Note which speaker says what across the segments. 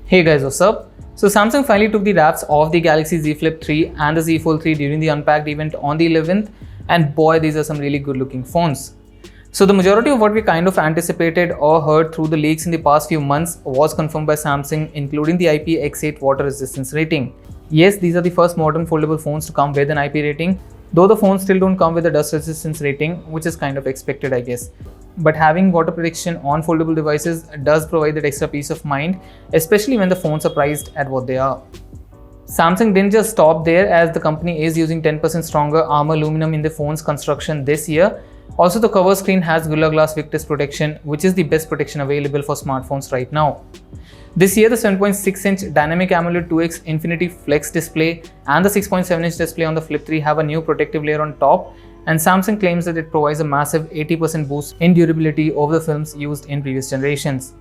Speaker 1: Hey guys, what's up? So Samsung finally took the wraps off the Galaxy Z Flip3 and the Z Fold3 during the Unpacked event on the 11th, and boy, these are some really good looking phones. So the majority of what we kind of anticipated or heard through the leaks in the past few months was confirmed by Samsung, including the IPX8 water resistance rating. Yes, these are the first modern foldable phones to come with an IP rating, though the phones still don't come with a dust resistance rating, which is kind of expected, I guess. But having water protection on foldable devices does provide that extra peace of mind, especially when the phones are priced at what they are. Samsung didn't just stop there, as the company is using 10% stronger armor aluminum in the phone's construction this year. Also, the cover screen has Gorilla Glass Victus protection, which is the best protection available for smartphones right now. This year, the 7.6-inch Dynamic AMOLED 2x Infinity Flex display and the 6.7-inch display on the Flip 3 have a new protective layer on top, and Samsung claims that it provides a massive 80% boost in durability over the films used in previous generations.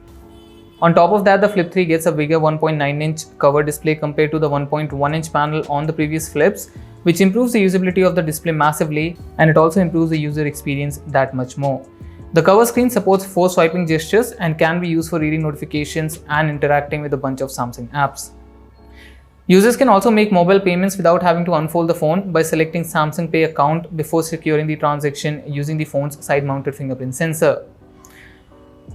Speaker 1: On top of that, the Flip 3 gets a bigger 1.9-inch cover display compared to the 1.1-inch panel on the previous Flips, which improves the usability of the display massively, and it also improves the user experience that much more. The cover screen supports 4 swiping gestures and can be used for reading notifications and interacting with a bunch of Samsung apps. Users can also make mobile payments without having to unfold the phone by selecting Samsung Pay account before securing the transaction using the phone's side-mounted fingerprint sensor.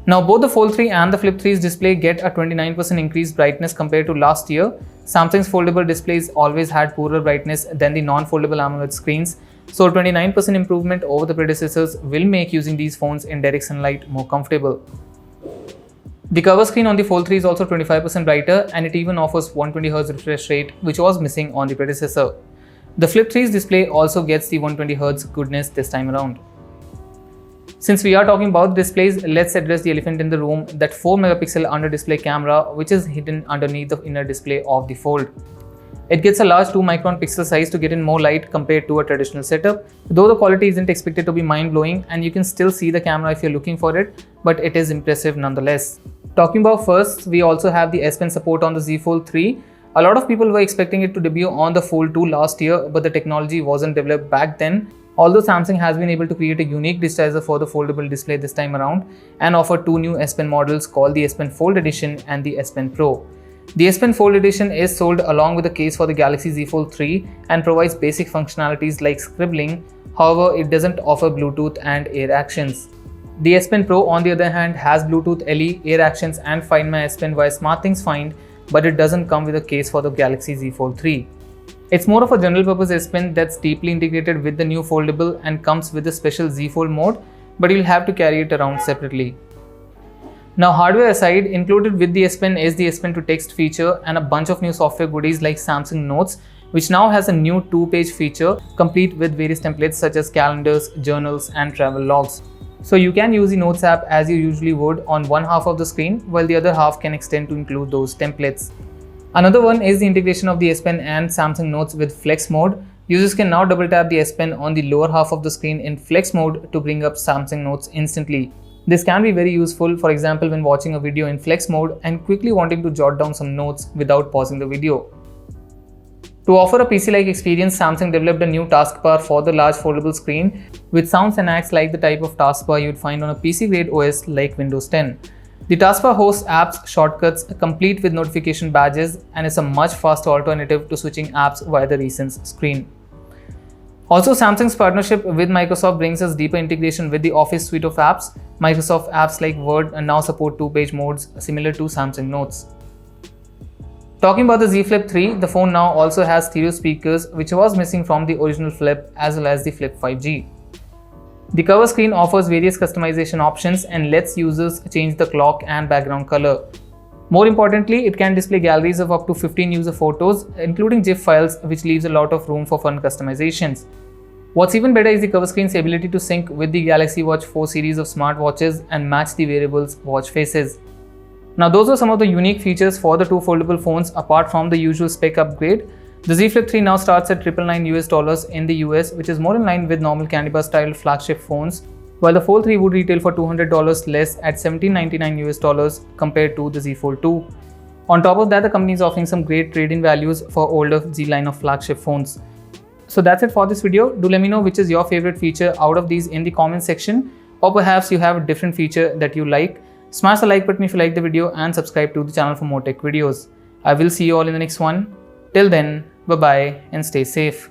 Speaker 1: Now, both the Fold 3 and the Flip 3's display get a 29% increased brightness compared to last year. Samsung's foldable displays always had poorer brightness than the non-foldable AMOLED screens, so a 29% improvement over the predecessors will make using these phones in direct sunlight more comfortable. The cover screen on the Fold 3 is also 25% brighter, and it even offers 120Hz refresh rate, which was missing on the predecessor. The Flip 3's display also gets the 120Hz goodness this time around. Since we are talking about displays, let's address the elephant in the room, that 4-megapixel under-display camera, which is hidden underneath the inner display of the Fold. It gets a large 2-micron pixel size to get in more light compared to a traditional setup, though the quality isn't expected to be mind-blowing and you can still see the camera if you're looking for it, but it is impressive nonetheless. Talking about first, we also have the S Pen support on the Z Fold 3. A lot of people were expecting it to debut on the Fold 2 last year, but the technology wasn't developed back then. Although Samsung has been able to create a unique digitizer for the foldable display this time around and offer 2 new S Pen models called the S Pen Fold Edition and the S Pen Pro. The S Pen Fold Edition is sold along with the case for the Galaxy Z Fold 3 and provides basic functionalities like scribbling. However, it doesn't offer Bluetooth and air actions. The S Pen Pro, on the other hand, has Bluetooth LE, air actions and Find My S Pen via SmartThings Find, but it doesn't come with a case for the Galaxy Z Fold 3. It's more of a general purpose S Pen that's deeply integrated with the new foldable and comes with a special Z Fold mode, but you'll have to carry it around separately. Now, hardware aside, included with the S Pen is the S Pen to Text feature and a bunch of new software goodies like Samsung Notes, which now has a new 2-page feature complete with various templates such as calendars, journals and travel logs. So you can use the Notes app as you usually would on one half of the screen, while the other half can extend to include those templates. Another one is the integration of the S Pen and Samsung Notes with Flex mode. Users can now double tap the S Pen on the lower half of the screen in Flex mode to bring up Samsung Notes instantly. This can be very useful, for example, when watching a video in Flex mode and quickly wanting to jot down some notes without pausing the video. To offer a PC-like experience, Samsung developed a new taskbar for the large foldable screen, which sounds and acts like the type of taskbar you'd find on a PC-grade OS like Windows 10. The taskbar hosts apps, shortcuts, complete with notification badges, and is a much faster alternative to switching apps via the Recents screen. Also, Samsung's partnership with Microsoft brings us deeper integration with the Office suite of apps. Microsoft apps like Word now support 2-page modes similar to Samsung Notes. Talking about the Z Flip 3, the phone now also has stereo speakers, which was missing from the original Flip as well as the Flip 5G. The cover screen offers various customization options and lets users change the clock and background color. More importantly, it can display galleries of up to 15 user photos, including GIF files, which leaves a lot of room for fun customizations. What's even better is the cover screen's ability to sync with the Galaxy Watch 4 series of smartwatches and match the wearable's watch faces. Now, those are some of the unique features for the 2 foldable phones apart from the usual spec upgrade. The Z Flip 3 now starts at $999 in the US, which is more in line with normal candy bar style flagship phones, while the Fold 3 would retail for $200 less at $1,799 compared to the Z Fold 2. On top of that, the company is offering some great trade-in values for older Z line of flagship phones. So that's it for this video. Do let me know which is your favorite feature out of these in the comment section, or perhaps you have a different feature that you like. Smash the like button if you like the video and subscribe to the channel for more tech videos. I will see you all in the next one. Till then, bye bye and stay safe.